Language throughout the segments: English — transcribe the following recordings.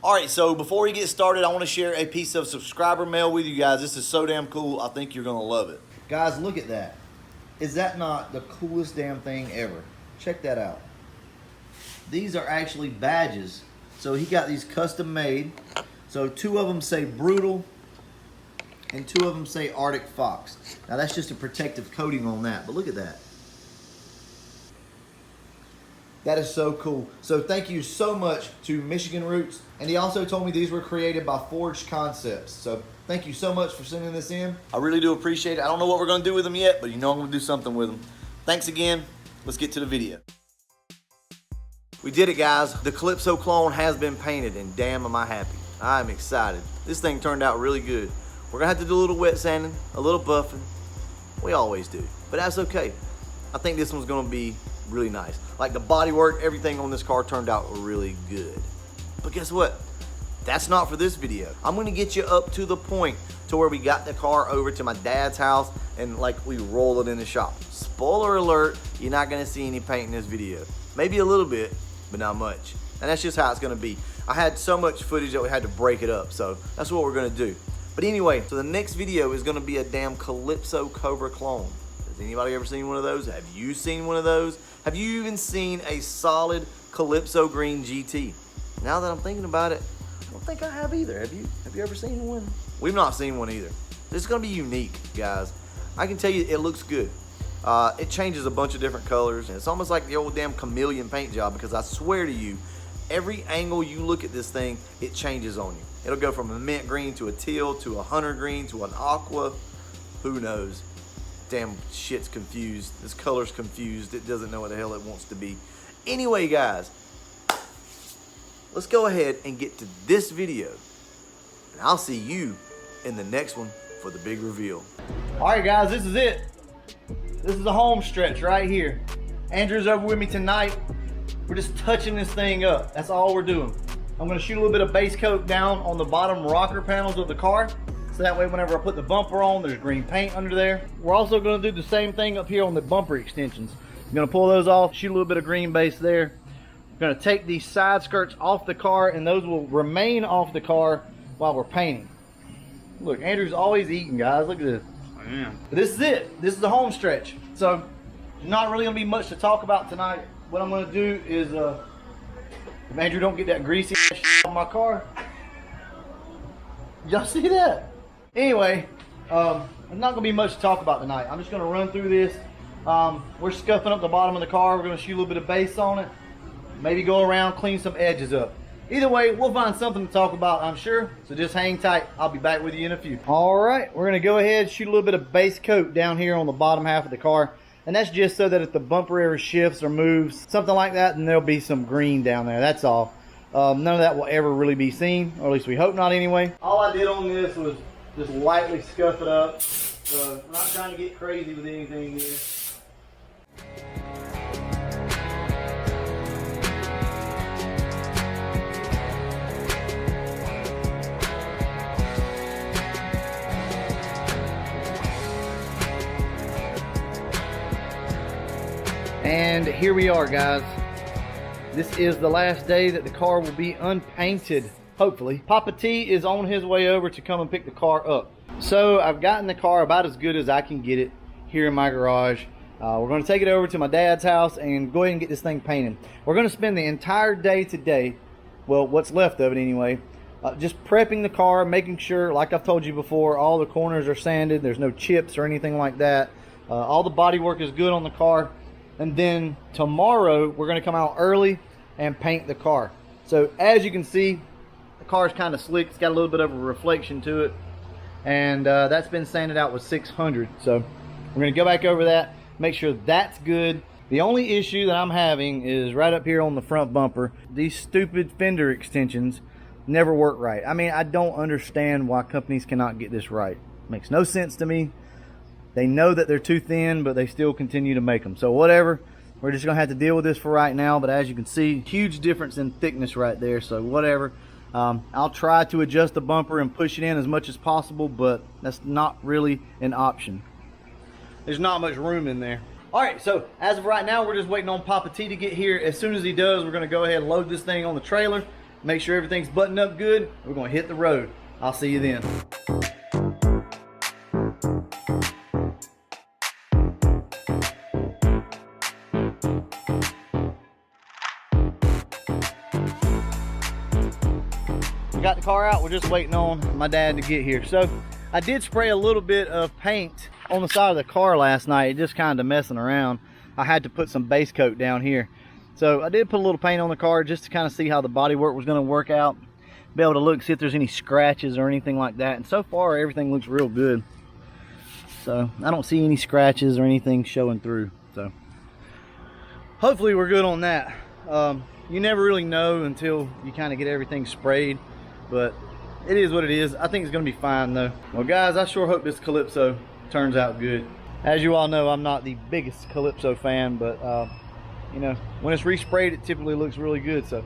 All right, so before we get started, I want to share a piece of subscriber mail with you guys. This is so damn cool. I think you're going to love it. Guys, look at that. Is that not the coolest damn thing ever? Check that out. These are actually badges. So he got these custom made. So 2 of them say Brutal and 2 of them say Arctic Fox. Now that's just a protective coating on that, but look at that. That is so cool. So thank you so much to Michigan Roots. And he also told me these were created by Forged Concepts. So thank you so much for sending this in. I really do appreciate it. I don't know what we're going to do with them yet, but you know I'm going to do something with them. Thanks again. Let's get to the video. We did it, guys. The Calypso clone has been painted, and damn am I happy. I'm excited. This thing turned out really good. We're going to have to do a little wet sanding, a little buffing. We always do, but that's okay. I think this one's going to be really nice. Like the bodywork, everything on this car turned out really good. But guess what? That's not for this video. I'm gonna get you up to the point to where we got the car over to my dad's house and like we roll it in the shop. Spoiler alert, you're not gonna see any paint in this video. Maybe a little bit, but not much. And that's just how it's gonna be. I had so much footage that we had to break it up, so that's what we're gonna do. But anyway, so the next video is gonna be a damn Calypso Cobra clone. Has anybody ever seen one of those? Have you seen one of those? Have you even seen a solid Calypso Green GT? Now that I'm thinking about it, I don't think I have either. Have you? Have you ever seen one? We've not seen one either. This is gonna be unique, guys. I can tell you it looks good. It changes a bunch of different colors. And it's almost like the old damn chameleon paint job, because I swear to you, every angle you look at this thing, it changes on you. It'll go from a mint green to a teal to a hunter green to an aqua. Who knows? Damn shit's confused. This color's confused. It doesn't know what the hell it wants to be. Anyway, guys, let's go ahead and get to this video. And I'll see you in the next one for the big reveal. All right, guys, this is it. This is the home stretch right here. Andrew's over with me tonight. We're just touching this thing up. That's all we're doing. I'm gonna shoot a little bit of base coat down on the bottom rocker panels of the car. So that way whenever I put the bumper on, there's green paint under there. We're also gonna do the same thing up here on the bumper extensions. I'm gonna pull those off, shoot a little bit of green base there. I'm gonna take these side skirts off the car, and those will remain off the car while we're painting. Look, Andrew's always eating, guys. Look at this. I am. This is it. This is the home stretch. So not really gonna be much to talk about tonight. What I'm gonna do is, if Andrew don't get that greasy shit on my car. Y'all see that? Anyway, there's not gonna be much to talk about tonight. I'm just gonna run through this. We're scuffing up the bottom of the car. We're gonna shoot a little bit of base on it. Maybe go around, clean some edges up. Either way, we'll find something to talk about, I'm sure. So just hang tight. I'll be back with you in a few. All right, we're gonna go ahead, shoot a little bit of base coat down here on the bottom half of the car. And that's just so that if the bumper ever shifts or moves, something like that, then there'll be some green down there, that's all. None of that will ever really be seen, or at least we hope not anyway. All I did on this was just lightly scuff it up. So I'm not trying to get crazy with anything here. And here we are, guys. This is the last day that the car will be unpainted, hopefully. Papa T is on his way over to come and pick the car up. So I've gotten the car about as good as I can get it here in my garage. We're going to take it over to my dad's house and go ahead and get this thing painted. We're going to spend the entire day today, well, what's left of it anyway, just prepping the car, making sure, like I've told you before, all the corners are sanded. There's no chips or anything like that. All the body work is good on the car. And then tomorrow we're going to come out early and paint the car. So as you can see, the car is kind of slick. It's got a little bit of a reflection to it, and that's been sanded out with 600. So we're going to go back over that, make sure that's good. The only issue that I'm having is right up here on the front bumper. These stupid fender extensions never work right. I mean, I don't understand why companies cannot get this right. Makes no sense to me. They know that they're too thin, but they still continue to make them. So whatever, we're just gonna have to deal with this for right now. But as you can see, huge difference in thickness right there. So whatever, I'll try to adjust the bumper and push it in as much as possible, but that's not really an option. There's not much room in there. All right, so as of right now, we're just waiting on Papa T to get here. As soon as he does, we're gonna go ahead and load this thing on the trailer make sure everything's buttoned up good. We're gonna hit the road. I'll see you then. We got the car out, we're just waiting on my dad to get here. So I did spray a little bit of paint on the side of the car last night, just kind of messing around. I had to put some base coat down here. So I did put a little paint on the car just to kind of see how the bodywork was going to work out. Be able to look, see if there's any scratches or anything like that. And so far everything looks real good. So I don't see any scratches or anything showing through. So hopefully we're good on that. You never really know until you kind of get everything sprayed, but it is what it is. I think it's going to be fine though. Well guys, I sure hope this Calypso turns out good. As you all know, I'm not the biggest Calypso fan, but you know, when it's resprayed, it typically looks really good. So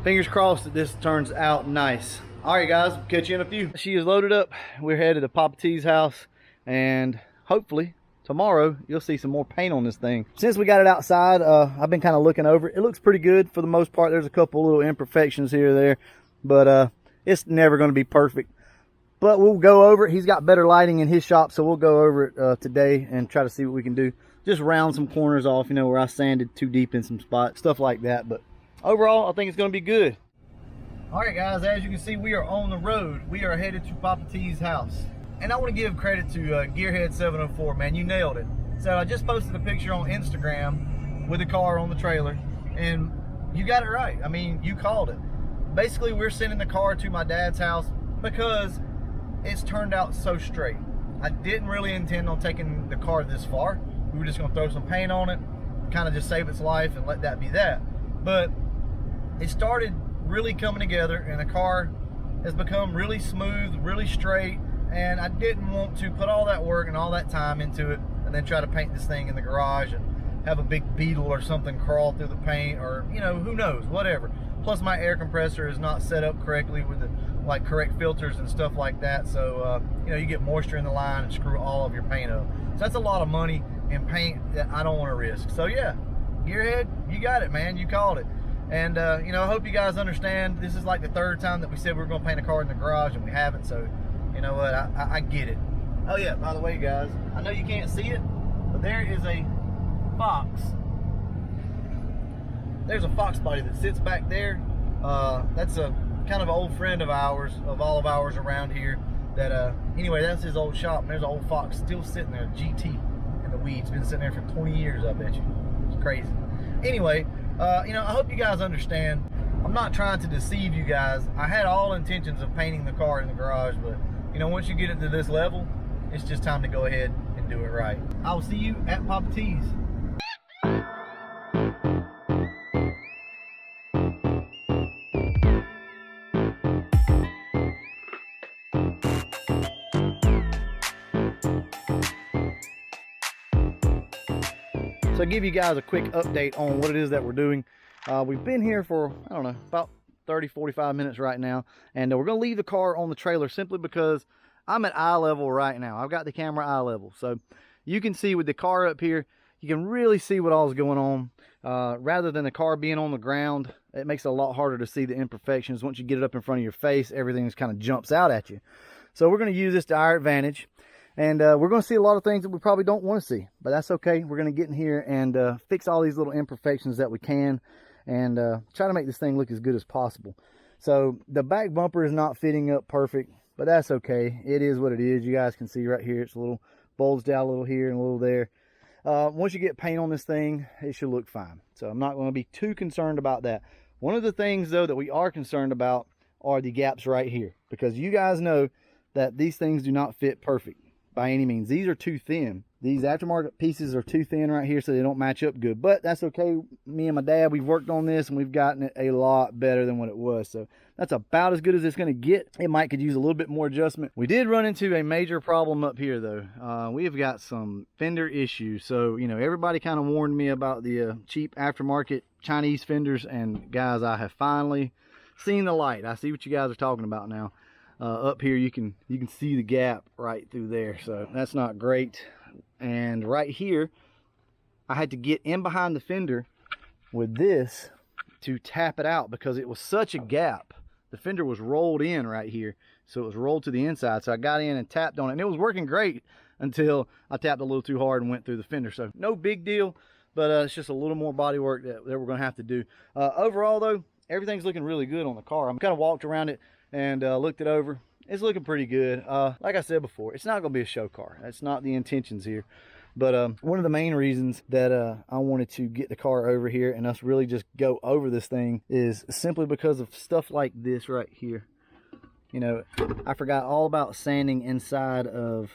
fingers crossed that this turns out nice. All right guys, catch you in a few. She is loaded up. We're headed to Papa T's house, and hopefully tomorrow you'll see some more paint on this thing. Since we got it outside, I've been kind of looking over it. It looks pretty good for the most part. There's a couple little imperfections here or there, but it's never going to be perfect. But we'll go over it. He's got better lighting in his shop, so we'll go over it today and try to see what we can do. Just round some corners off, you know, where I sanded too deep in some spots, stuff like that. But overall, I think it's going to be good. All right, guys, as you can see, we are on the road. We are headed to Papa T's house. And I want to give credit to Gearhead704, man. You nailed it. So I just posted a picture on Instagram with the car on the trailer, and you got it right. I mean, you called it. Basically, we're sending the car to my dad's house because it's turned out so straight. I didn't really intend on taking the car this far. We were just going to throw some paint on it, kind of just save its life and let that be that. But it started really coming together, and the car has become really smooth, really straight, and I didn't want to put all that work and all that time into it and then try to paint this thing in the garage and have a big beetle or something crawl through the paint, or, you know, who knows, whatever. Plus my air compressor is not set up correctly with the correct filters and stuff like that, so you know, you get moisture in the line and screw all of your paint up. So that's a lot of money in paint that I don't want to risk. So yeah, Gearhead, you got it, man. You called it. And you know, I hope you guys understand, this is like the third time that we said we were going to paint a car in the garage and we haven't. So you know what, I get it. Oh yeah, by the way guys, I know you can't see it, but there is a fox. There's a fox body that sits back there. That's a kind of an old friend of ours, of all of ours around here. That anyway, that's his old shop, and there's an old fox still sitting there, GT, in the weeds. Been sitting there for 20 years, I bet you. It's crazy. Anyway, you know, I hope you guys understand. I'm not trying to deceive you guys. I had all intentions of painting the car in the garage, but you know, once you get it to this level, it's just time to go ahead and do it right. I will see you at Papa T's. So I'll give you guys a quick update on what it is that we're doing. We've been here for, I don't know, about 30-45 minutes right now, and we're going to leave the car on the trailer simply because I'm at eye level right now. I've got the camera eye level, so you can see with the car up here, you can really see what all is going on. Rather than the car being on the ground, it makes it a lot harder to see the imperfections. Once you get it up in front of your face, everything just kind of jumps out at you. So we're going to use this to our advantage. And we're going to see a lot of things that we probably don't want to see, but that's okay. We're going to get in here and fix all these little imperfections that we can, and try to make this thing look as good as possible. So the back bumper is not fitting up perfect, but that's okay. It is what it is. You guys can see right here, it's a little bulged out a little here and a little there. Once you get paint on this thing, it should look fine. So I'm not going to be too concerned about that. One of the things, though, that we are concerned about are the gaps right here, because you guys know that these things do not fit perfect by any means. These are too thin. These aftermarket pieces are too thin right here, so they don't match up good. But that's okay. Me and my dad, we've worked on this, and we've gotten it a lot better than what it was. So that's about as good as it's going to get. It might could use a little bit more adjustment. We did run into a major problem up here, though. We have got some fender issues. So, you know, everybody kind of warned me about the cheap aftermarket Chinese fenders. And, guys, I have finally seen the light. I see what you guys are talking about now. Up here you can see the gap right through there, so that's not great. And right here I had to get in behind the fender with this to tap it out because it was such a gap. The fender was rolled in right here, so it was rolled to the inside. So I got in and tapped on it, and it was working great until I tapped a little too hard and went through the fender. So no big deal, but it's just a little more body work that we're going to have to do. Overall, though, everything's looking really good on the car. I'm kind of walked around it and looked it over. It's looking pretty good. Like I said before, it's not going to be a show car. That's not the intentions here. But one of the main reasons that I wanted to get the car over here and us really just go over this thing is simply because of stuff like this right here. You know, I forgot all about sanding inside of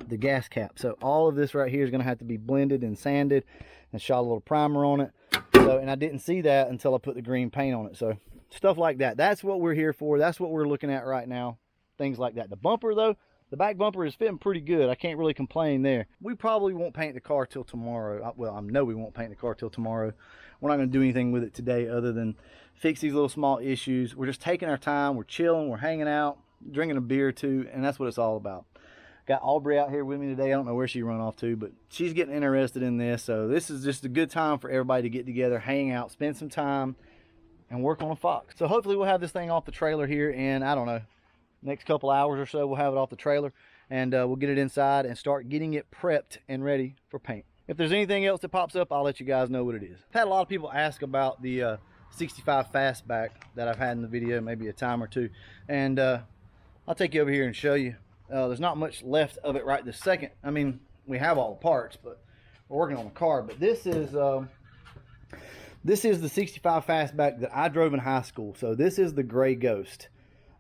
the gas cap. So all of this right here is going to have to be blended and sanded and shot a little primer on it. So, and I didn't see that until I put the green paint on it. So stuff like that. That's what we're here for. That's what we're looking at right now. Things like that. The bumper, though, the back bumper is fitting pretty good. I can't really complain there. We probably won't paint the car till tomorrow. Well, I know we won't paint the car till tomorrow. We're not going to do anything with it today other than fix these little small issues. We're just taking our time. We're chilling. We're hanging out, drinking a beer or two, and that's what it's all about. Got Aubrey out here with me today. I don't know where she run off to, but she's getting interested in this. So this is just a good time for everybody to get together, hang out, spend some time, and work on a Fox. So hopefully we'll have this thing off the trailer here in, I don't know, next couple hours or so. We'll have it off the trailer, and we'll get it inside and start getting it prepped and ready for paint. If there's anything else that pops up, I'll let you guys know what it is. I've had a lot of people ask about the 65 fastback that I've had in the video, maybe a time or two, and I'll take you over here and show you. There's not much left of it right this second. I mean, we have all the parts, but we're working on the car. But this is the 65 fastback that I drove in high school. So this is the Gray Ghost.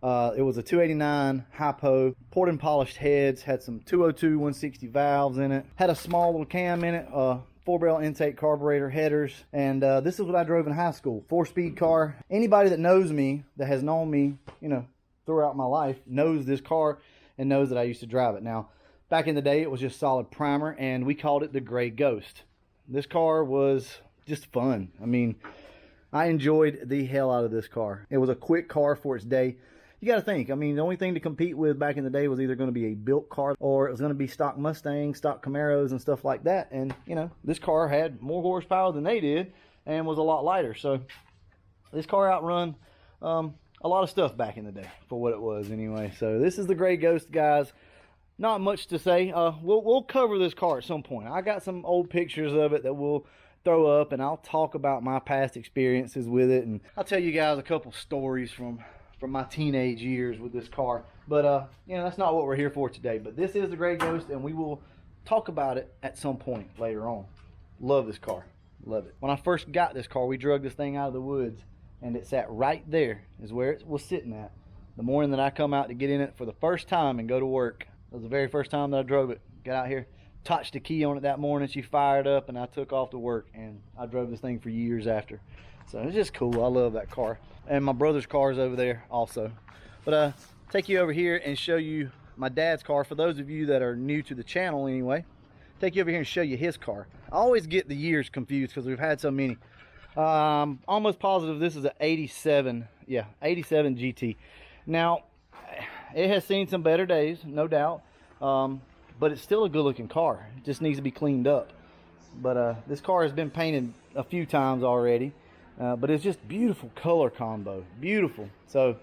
It was a 289 hypo, poured and polished heads, had some 202 160 valves in it, had a small little cam in it, 4-barrel intake carburetor headers, and this is what I drove in high school. 4-speed car. Anybody that knows me, that has known me, you know, throughout my life, knows this car and knows that I used to drive it. Now, back in the day, it was just solid primer, and we called it the Gray Ghost. This car was just fun. I mean, I enjoyed the hell out of this car. It was a quick car for its day. You got to think, I mean, the only thing to compete with back in the day was either going to be a built car or it was going to be stock Mustangs, stock Camaros, and stuff like that. And, you know, this car had more horsepower than they did and was a lot lighter. So this car outrun a lot of stuff back in the day for what it was anyway. So this is the Gray Ghost, guys. Not much to say. We'll cover this car at some point. I got some old pictures of it that we'll throw up, and I'll talk about my past experiences with it, and I'll tell you guys a couple stories from my teenage years with this car. But you know, that's not what we're here for today. But this is the Gray Ghost, and we will talk about it at some point later on. Love this car. Love it. When I first got this car, we drug this thing out of the woods, and it sat right there is where it was sitting at. The morning that I come out to get in it for the first time and go to work, it was the very first time that I drove it. Got out here, touched the key on it that morning, she fired up, and I took off to work, and I drove this thing for years after. So it's just cool. I love that car. And my brother's car is over there also. But take you over here and show you my dad's car. For those of you that are new to the channel anyway, take you over here and show you his car. I always get the years confused because we've had so many. Almost positive this is an 87, yeah, 87 GT. Now, it has seen some better days, no doubt, but it's still a good looking car. It just needs to be cleaned up. But this car has been painted a few times already, but it's just beautiful color combo, beautiful. So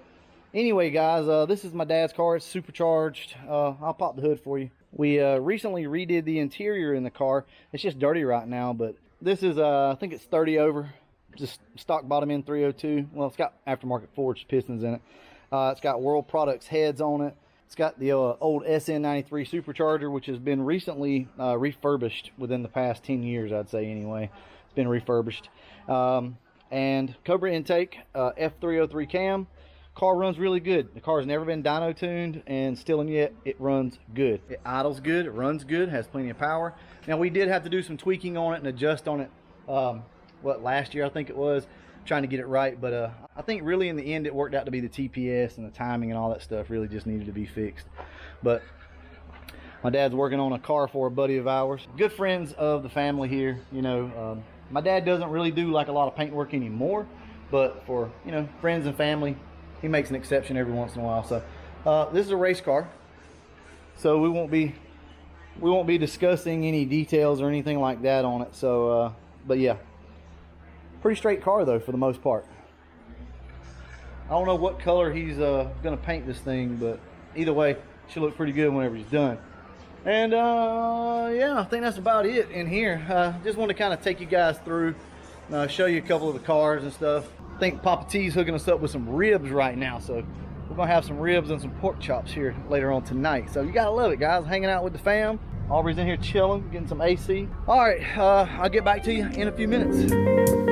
anyway, guys, this is my dad's car. It's supercharged. I'll pop the hood for you. We recently redid the interior in the car. It's just dirty right now, but this is I think it's 30 over, just stock bottom end 302. Well, it's got aftermarket forged pistons in it. It's got World Products heads on it. It's got the old SN93 supercharger, which has been recently refurbished within the past 10 years, I'd say anyway. It's been refurbished. And Cobra intake, F303 cam. Car runs really good. The car's never been dyno tuned, and still and yet it runs good. It idles good, it runs good, has plenty of power. Now, we did have to do some tweaking on it and adjust on it, last year I think it was, trying to get it right. But I think really in the end it worked out to be the TPS and the timing and all that stuff really just needed to be fixed. But my dad's working on a car for a buddy of ours. Good friends of the family here, you know. My dad doesn't really do like a lot of paint work anymore, but for, you know, friends and family, he makes an exception every once in a while. So this is a race car, so we won't be discussing any details or anything like that on it. So but yeah, Pretty straight car though, for the most part. I don't know what color he's gonna paint this thing, but either way, should look pretty good whenever he's done. And yeah, I think that's about it in here. Just want to kind of take you guys through, show you a couple of the cars and stuff. I think Papa T's hooking us up with some ribs right now, so we're gonna have some ribs and some pork chops here later on tonight. So you gotta love it, guys. Hanging out with the fam. Aubrey's in here chilling, getting some AC. All right, I'll get back to you in a few minutes.